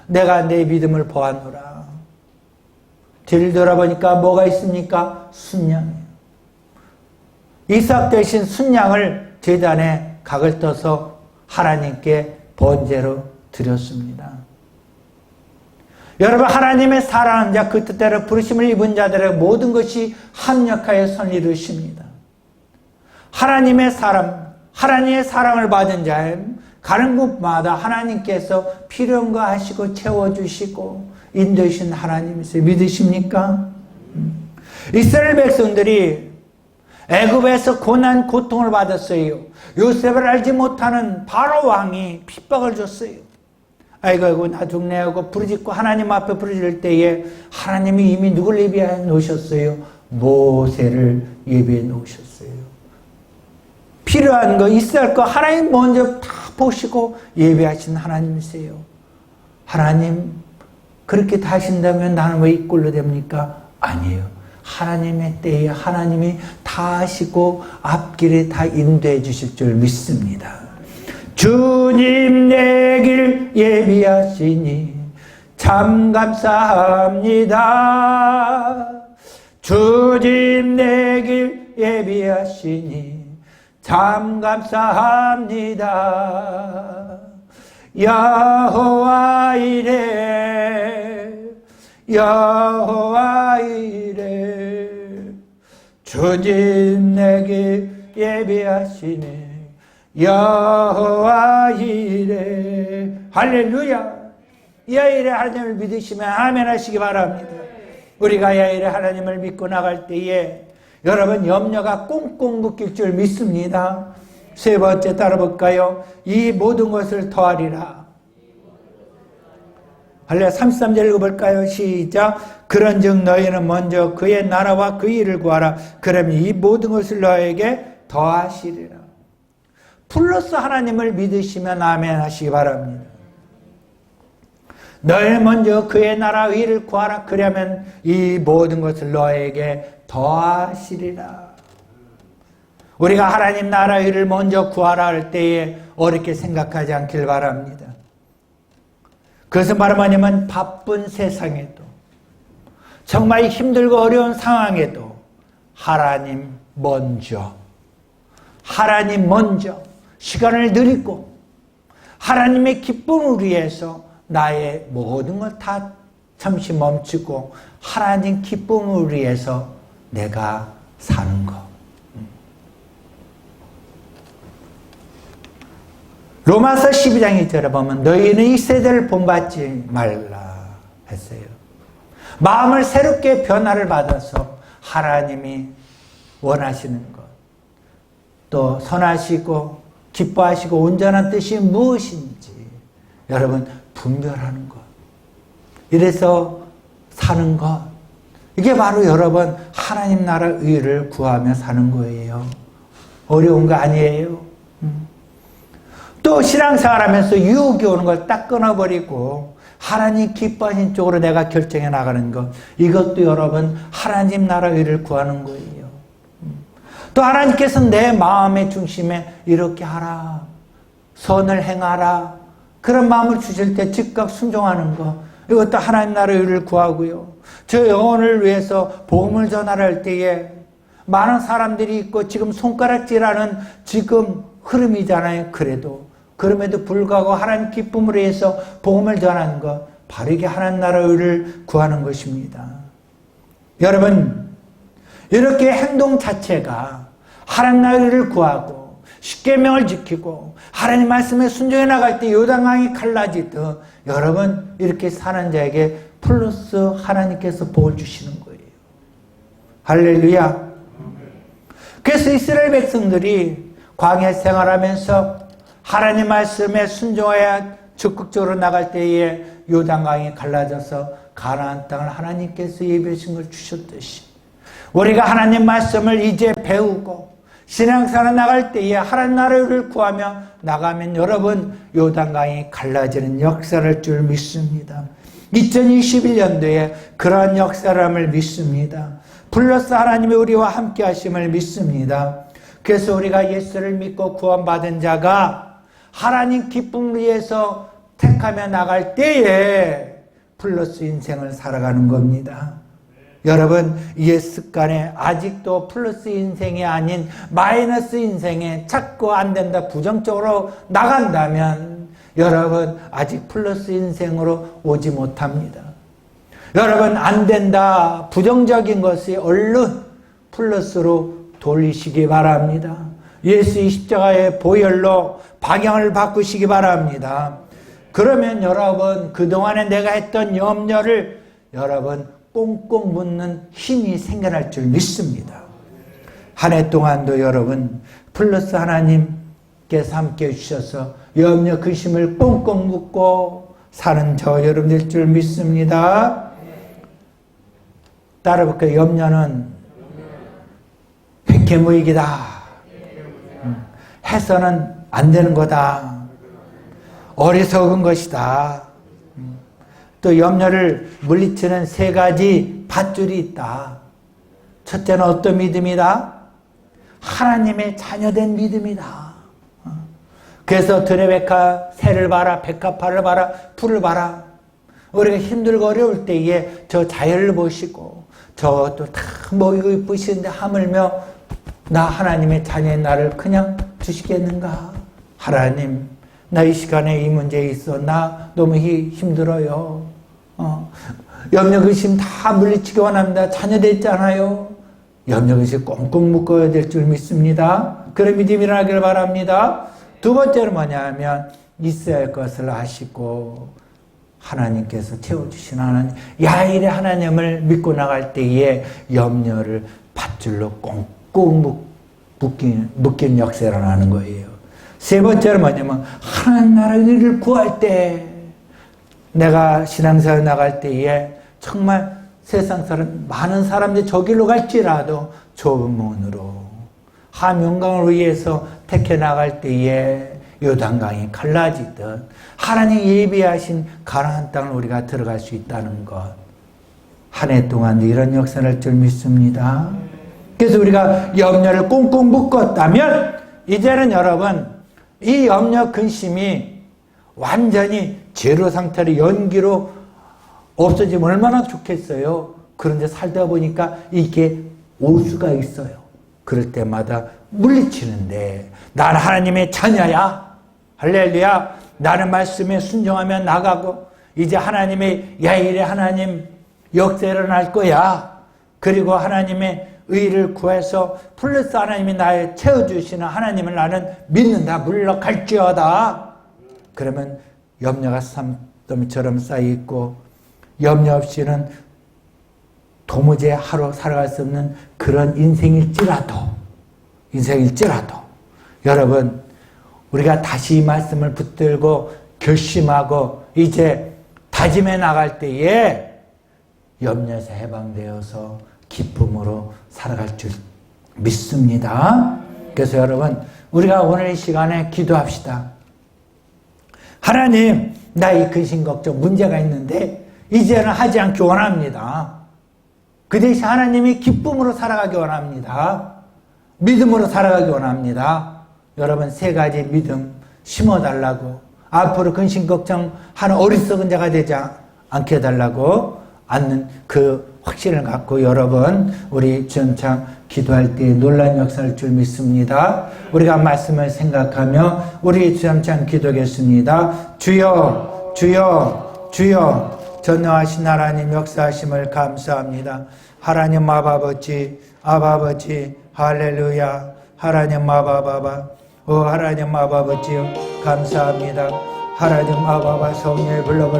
내가 내 믿음을 보았노라. 뒤를 돌아보니까 뭐가 있습니까? 순양이에요. 이삭 대신 순양을 제단에 각을 떠서 하나님께 번제로 드렸습니다. 여러분 하나님의 사랑하는 자 그 뜻대로 부르심을 입은 자들의 모든 것이 합력하여 선을 이루십니다. 하나님의 사랑을 받은 자는 가는 곳마다 하나님께서 필요한 거 하시고 채워주시고 인도하신 하나님이세요. 믿으십니까? 이스라엘 백성들이 애굽에서 고난 고통을 받았어요. 요셉을 알지 못하는 바로 왕이 핍박을 줬어요. 아이고 나 죽네 하고 부르짖고 하나님 앞에 부르짖을 때에 하나님이 이미 누굴 예비해 놓으셨어요? 모세를 예비해 놓으셨어요. 필요한 거 있어야 할 거 하나님 먼저 다 보시고 예비하신 하나님이세요. 하나님 그렇게 다 하신다면 나는 왜 이 꼴로 됩니까? 아니에요. 하나님의 때에 하나님이 다 하시고 앞길에 다 인도해 주실 줄 믿습니다. 주님 내 길 예비하시니 참 감사합니다. 주님 내 길 예비하시니 참 감사합니다. 여호와 이레 여호와 이레 주님 내게 예비하시네 여호와 이레. 할렐루야. 야일에 하나님을 믿으시면 아멘 하시기 바랍니다. 우리가 야일에 하나님을 믿고 나갈 때에 여러분 염려가 꽁꽁 묶일 줄 믿습니다. 세 번째 따라 볼까요? 이 모든 것을 더하리라. 할렐루야. 33절 읽어볼까요? 시작. 그런즉 너희는 먼저 그의 나라와 그 일을 구하라. 그러면 이 모든 것을 너에게 더하시리라. 플러스 하나님을 믿으시면 아멘 하시기 바랍니다. 너희는 먼저 그의 나라와 일을 구하라. 그러면 이 모든 것을 너에게 더하시리라. 우리가 하나님 나라 일을 먼저 구하라 할 때에 어렵게 생각하지 않길 바랍니다. 그것은 바로 뭐냐면 바쁜 세상에도 정말 힘들고 어려운 상황에도 하나님 먼저 시간을 드리고 하나님의 기쁨을 위해서 나의 모든 걸 다 잠시 멈추고 하나님 기쁨을 위해서 내가 사는 것. 로마서 12장 2절에 보면 너희는 이 세대를 본받지 말라 했어요. 마음을 새롭게 변화를 받아서 하나님이 원하시는 것, 또 선하시고 기뻐하시고 온전한 뜻이 무엇인지 여러분 분별하는 것, 이래서 사는 것, 이게 바로 여러분 하나님 나라 의를 구하며 사는 거예요. 어려운 거 아니에요. 또 신앙생활하면서 유혹이 오는 걸 딱 끊어버리고 하나님 기뻐하신 쪽으로 내가 결정해 나가는 것, 이것도 여러분 하나님 나라 의를 구하는 거예요. 또 하나님께서 내 마음의 중심에 이렇게 하라, 선을 행하라, 그런 마음을 주실 때 즉각 순종하는 것, 이것도 하나님 나라 의를 구하고요. 저 영혼을 위해서 복음을 전할 때에 많은 사람들이 있고 지금 손가락질하는 지금 흐름이잖아요. 그럼에도 불구하고 하나님 기쁨을 위해서 복음을 전하는 것, 바로 이게 하나님 나라 의를 구하는 것입니다. 여러분, 이렇게 행동 자체가 하나님 나라 의를 구하고 십계명을 지키고 하나님 말씀에 순종해 나갈 때 요단강이 갈라지듯 여러분 이렇게 사는 자에게 플러스 하나님께서 복을 주시는 거예요. 할렐루야. 그래서 이스라엘 백성들이 광야 생활하면서 하나님 말씀에 순종해야 적극적으로 나갈 때에 요단강이 갈라져서 가나안 땅을 하나님께서 예비하신 걸 주셨듯이 우리가 하나님 말씀을 이제 배우고 신앙생활 나갈 때에 하나님 나라를 구하며 나가면 여러분 요단강이 갈라지는 역사를 할 줄 믿습니다. 2021년도에 그러한 역사를 믿습니다. 플러스 하나님이 우리와 함께 하심을 믿습니다. 그래서 우리가 예수를 믿고 구원받은 자가 하나님 기쁨을 위해서 택하며 나갈 때에 플러스 인생을 살아가는 겁니다. 여러분, 옛 습관에 아직도 플러스 인생이 아닌 마이너스 인생에 자꾸 안 된다 부정적으로 나간다면 여러분 아직 플러스 인생으로 오지 못합니다. 여러분, 안 된다 부정적인 것이 얼른 플러스로 돌리시기 바랍니다. 예수의 십자가의 보혈로 방향을 바꾸시기 바랍니다. 그러면 여러분 그동안에 내가 했던 염려를 여러분 꽁꽁 묶는 힘이 생겨날 줄 믿습니다. 한 해 동안도 여러분 플러스 하나님께서 함께 해주셔서 염려 근심을 꽁꽁 묶고 사는 저 여러분 될 줄 믿습니다. 따라볼까요? 염려는 백해무익이다. 해서는 안 되는 거다. 어리석은 것이다. 또 염려를 물리치는 세 가지 밧줄이 있다. 첫째는 어떤 믿음이다? 하나님의 자녀된 믿음이다. 그래서 들의 백화 새를 봐라, 백합화를 봐라, 풀을 봐라. 우리가 힘들고 어려울 때에 저 자연을 보시고 저것도 다 모이고 이쁘시는데 하물며 나 하나님의 자녀인 나를 그냥 두시겠는가? 하나님, 나 이 시간에 이 문제에 있어. 나 너무 힘들어요. 염려 근심 다 물리치기 원합니다. 자녀 됐잖아요. 염려 근심 꽁꽁 묶어야 될 줄 믿습니다. 그런 믿음이 일어나길 바랍니다. 두 번째는 뭐냐면 있어야 할 것을 아시고 하나님께서 채워주신 하나님, 야일의 하나님을 믿고 나갈 때에 염려를 밧줄로 꽁꽁 묶인 역사가 나는 거예요. 세 번째는 뭐냐면 하나님 나라의 일을 구할 때, 내가 신앙생활 나갈 때에 정말 세상 사람, 많은 사람들이 저 길로 갈지라도 좁은 문으로 함영강을 위해서 택해 나갈 때에 요단강이 갈라지듯 하나님 예비하신 가나안 땅을 우리가 들어갈 수 있다는 것, 한 해 동안 이런 역사를 할 줄 믿습니다. 그래서 우리가 염려를 꽁꽁 묶었다면 이제는 여러분 이 염려 근심이 완전히 제로 상태로 연기로 없어지면 얼마나 좋겠어요. 그런데 살다 보니까 이게 올 수가 있어요. 그럴 때마다 물리치는데 나는 하나님의 자녀야. 할렐루야. 나는 말씀에 순종하면 나가고 이제 하나님의 야일의 하나님 역사 일어날 거야. 그리고 하나님의 의를 구해서 플러스 하나님이 나를 채워주시는 하나님을 나는 믿는다. 물러갈지어다. 그러면 염려가 산더미처럼 쌓여있고 염려 없이는 도무지 하루 살아갈 수 없는 그런 인생일지라도 여러분 우리가 다시 이 말씀을 붙들고 결심하고 이제 다짐해 나갈 때에 염려에서 해방되어서 기쁨으로 살아갈 줄 믿습니다. 그래서 여러분 우리가 오늘 이 시간에 기도합시다. 하나님, 나 이 근심 걱정 문제가 있는데 이제는 하지 않기 원합니다. 그 대신 하나님이 기쁨으로 살아가기 원합니다. 믿음으로 살아가기 원합니다. 여러분 세 가지 믿음 심어달라고, 앞으로 근심 걱정하는 어리석은 자가 되지 않게 해달라고 않는 그 확신을 갖고 여러분 우리 주영창 기도할 때 놀라운 역사를 줄 믿습니다. 우리가 말씀을 생각하며 우리 주영창 기도하겠습니다. 주여 주여 주여, 전능하신 하나님 역사하심을 감사합니다. 하나님 아버지 할렐루야. 하나님 아바바바, 하나님 아버지 감사합니다. 하나님 아바바 성령을 불러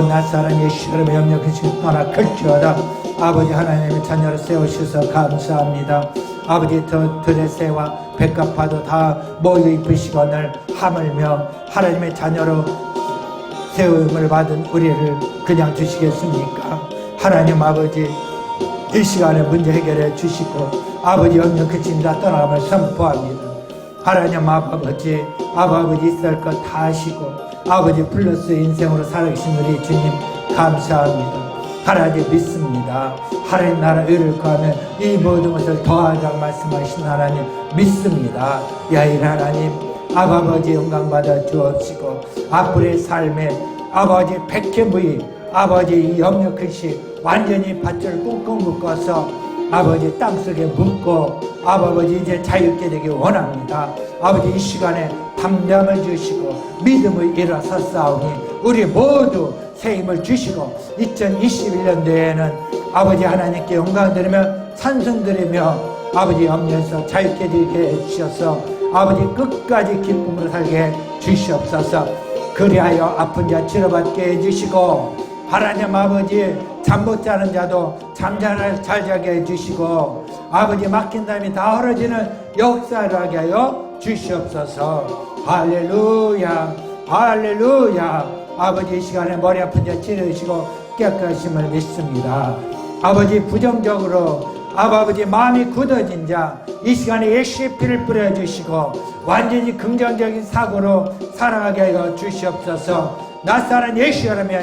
낯사람 예수를 명령 근심 떠나 클지어다. 아버지 하나님의 자녀를 세우셔서 감사합니다. 아버지 들의 새와 백합화도 다 모여 입으시거늘 하물며 하나님의 자녀로 세움을 받은 우리를 그냥 주시겠습니까? 하나님 아버지 이 시간에 문제 해결해 주시고 아버지 염려 근심 다 떠나감을 선포합니다. 하나님 아버지 있을 것 다 하시고 아버지 플러스 인생으로 살아계신 우리 주님 감사합니다. 하나님 믿습니다. 하나님 나라 의를 구하면 이 모든 것을 더하자고 말씀하신 하나님 믿습니다. 야일 하나님 아버지 영광 받아 주옵시고 앞으로의 삶에 아버지 백해무이 아버지 이 염려 근심 완전히 밧줄을 꽁꽁 묶어서 아버지 땅속에 묻고 아버지 이제 자유롭게 되길 원합니다. 아버지 이 시간에 담담을 주시고 믿음을 일어섰사오니 우리 모두 새 힘을 주시고 2021년도에는 아버지 하나님께 영광 드리며 찬송 드리며 아버지 염려에서 자유롭게 되게 해주셔서 아버지 끝까지 기쁨으로 살게 해 주시옵소서. 그리하여 아픈 자 치료받게 해주시고 하나님 아버지 잠 못 자는 자도 잠잘 잘 자게 해주시고 아버지 막힌 담이 다 헐어지는 역사를 하게 하여 주시옵소서. 할렐루야 할렐루야. 아버지 이 시간에 머리 아픈 자 치료해주시고 깨끗하심을 믿습니다. 아버지 부정적으로 아버지 마음이 굳어진 자 이 시간에 예수의 피를 뿌려주시고 완전히 긍정적인 사고로 살아가게 하여 주시옵소서. 낯사는 예수 여러분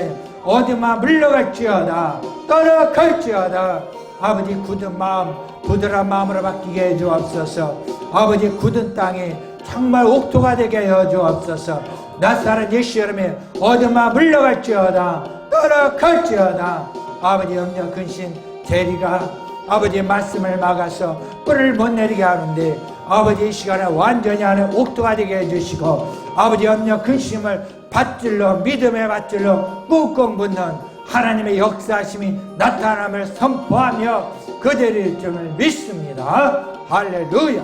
어디만 물러갈지어다. 떠나갈지어다. 아버지 굳은 마음 부드러운 마음으로 바뀌게 해 주옵소서. 아버지 굳은 땅이 정말 옥토가 되게 해 주옵소서. 나사렛 예수 이름에 어디만 물러갈지어다. 떠나갈지어다. 아버지 영적 근심 대리가 아버지의 말씀을 막아서 뿔을 못 내리게 하는데 아버지 이 시간에 완전히 안에 옥토가 되게 해주시고 아버지 염려 근심을 밧줄로 믿음의 밧줄로 꾹꾹 붙는 하나님의 역사하심이 나타남을 선포하며 그대의 점을 믿습니다. 할렐루야.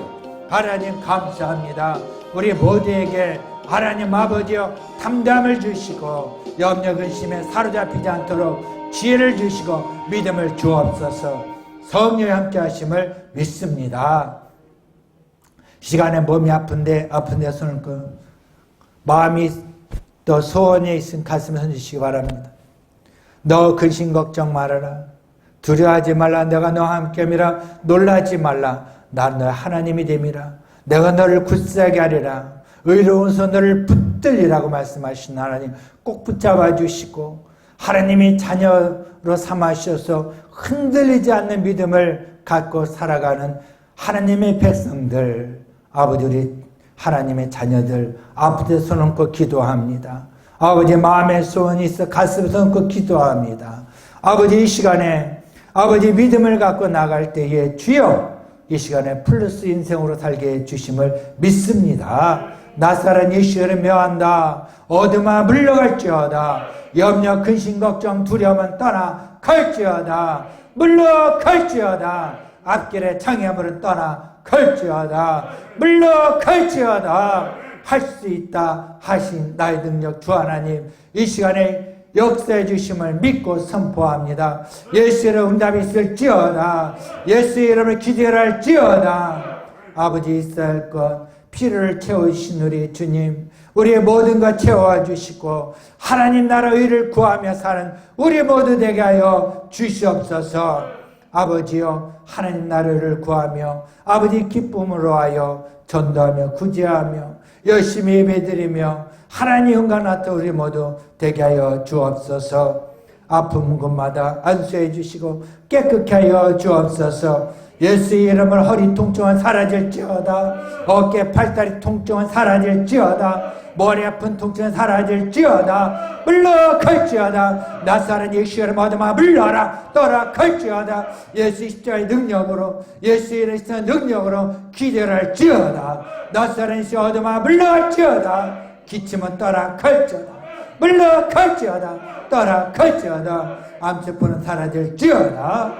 하나님 감사합니다. 우리 모두에게 하나님 아버지여 담담을 주시고 염려 근심에 사로잡히지 않도록 지혜를 주시고 믿음을 주옵소서. 성령의 함께 하심을 믿습니다. 시간에 몸이 아픈데 손을 마음이 또 소원에 있은 가슴을 흔드시기 바랍니다. 너 근심 걱정 말아라. 두려워하지 말라. 내가 너와 함께함이라. 놀라지 말라. 나는 너의 하나님이 됨이라. 내가 너를 굳세게 하리라. 의로운 손 너를 붙들리라고 말씀하신 하나님 꼭 붙잡아 주시고 하나님이 자녀로 삼으셔서 흔들리지 않는 믿음을 갖고 살아가는 하나님의 백성들, 아버지 우리 하나님의 자녀들 앞에 손 얹고 기도합니다. 아버지 마음의 소원이 있어 가슴에 손 얹고 기도합니다. 아버지 이 시간에 아버지 믿음을 갖고 나갈 때에 주여 이 시간에 플러스 인생으로 살게 해주심을 믿습니다. 나사렛 예수를 명한다. 어둠아 물러갈지어다. 염려 근심 걱정 두려움은 떠나 갈지어다. 물러갈지어다. 앞길에 장애물은 떠나 갈지어다. 물러갈지어다. 할 수 있다 하신 나의 능력 주 하나님 이 시간에 역사해 주심을 믿고 선포합니다. 예수의 응답이 있을지어다. 예수의 이름을 기대할지어다. 아버지 있어야 할 것 피를 채우신 우리 주님 우리의 모든 것 채워주시고 하나님 나라 의를 구하며 사는 우리 모두 되게 하여 주시옵소서. 아버지여 하나님 나라를 구하며 아버지 기쁨으로 하여 전도하며 구제하며 열심히 예배드리며 하나님 영광 나타 우리 모두 되게 하여 주옵소서. 아픈 곳마다 안수해 주시고 깨끗게 하여 주옵소서. 예수의 이름을 허리 통증은 사라질지어다. 어깨 팔다리 통증은 사라질지어다. 머리 아픈 통증은 사라질지어다. 물러갈지어다. 나사렛 예수의 이름 얻으마 물러라. 떠나갈지어다. 예수 십자가의 능력으로 예수의 이름의 능력으로 기대를 할지어다. 나사렛 예수 얻으마 물러갈지어다. 기침은 떠나갈지어다. 물러갈지어다. 떠나갈지어다. 암세포는 사라질지어다.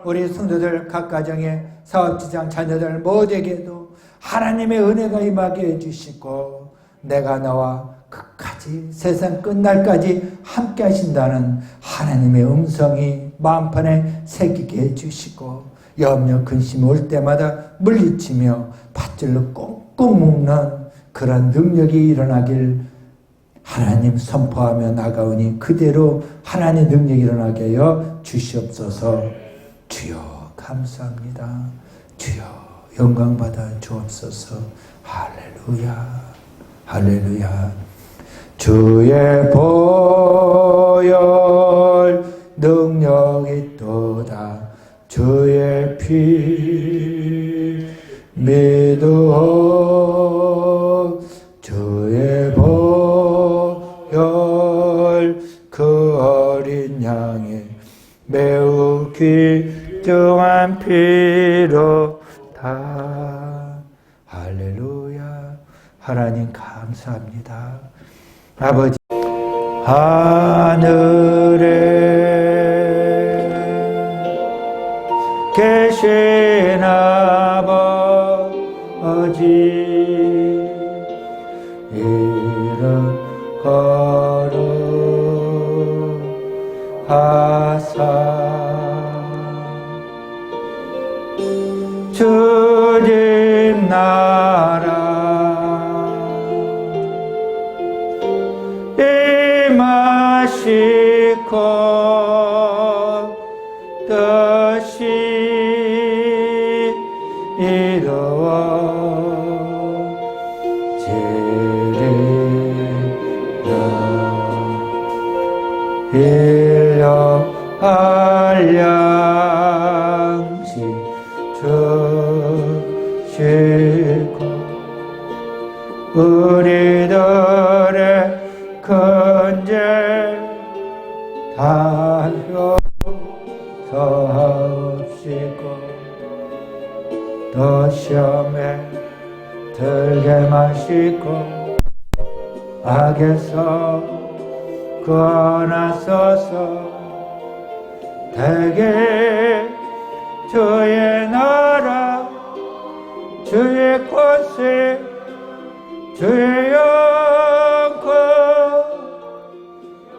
우리 성도들 각 가정의 사업지장 자녀들 모두에게도 하나님의 은혜가 임하게 해주시고 내가 너와 끝까지 세상 끝날까지 함께 하신다는 하나님의 음성이 마음판에 새기게 해주시고 염려 근심 올 때마다 물리치며 밧줄로 꽁꽁 묶는 그런 능력이 일어나길 하나님 선포하며 나가오니 그대로 하나님의 능력이 일어나게 하여 주시옵소서. 주여 감사합니다. 주여 영광받아 주옵소서. 할렐루야 할렐루야. 주의 보혈 능력이 또다. 주의 피 믿어. 주의 보혈 그 어린 양의 매우 귀중한 피로 다. 할렐루야. 하나님 감사합니다. 아버지 하늘에 계신 아버지 이름 거룩하사 주님 나라 임하시고 뜻이 이루어지리라. 한량시 주시고 우리들의 큰죄 다 용서하옵시고 또 시험에 들게 마시고 악에서 구원하소서. 대개 주의 나라 주의 권세 주의 영광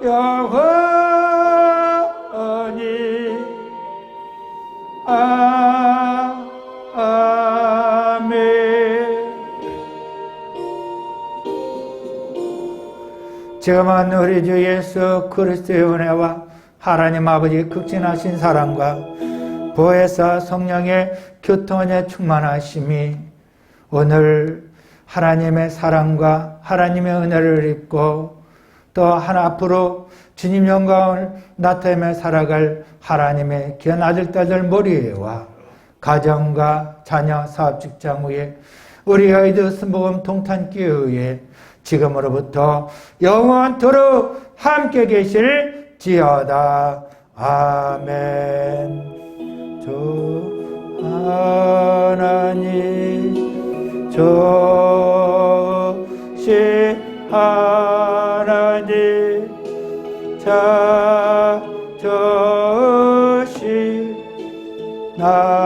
영원히 아멘. 지금은 우리 주 예수 그리스도의 은혜와 하나님 아버지의 극진하신 사랑과 보혜사 성령의 교통원의 충만하심이 오늘 하나님의 사랑과 하나님의 은혜를 입고 또 앞으로 주님 영광을 나타내며 살아갈 하나님의 귀한 아들, 딸들 머리와 가정과 자녀, 사업, 직장 위에 우리 아이들 순복음 동탄기에 의해 지금으로부터 영원토록 함께 계실지어다. 아멘. 주 하나님 조시 하나님 자 조시 나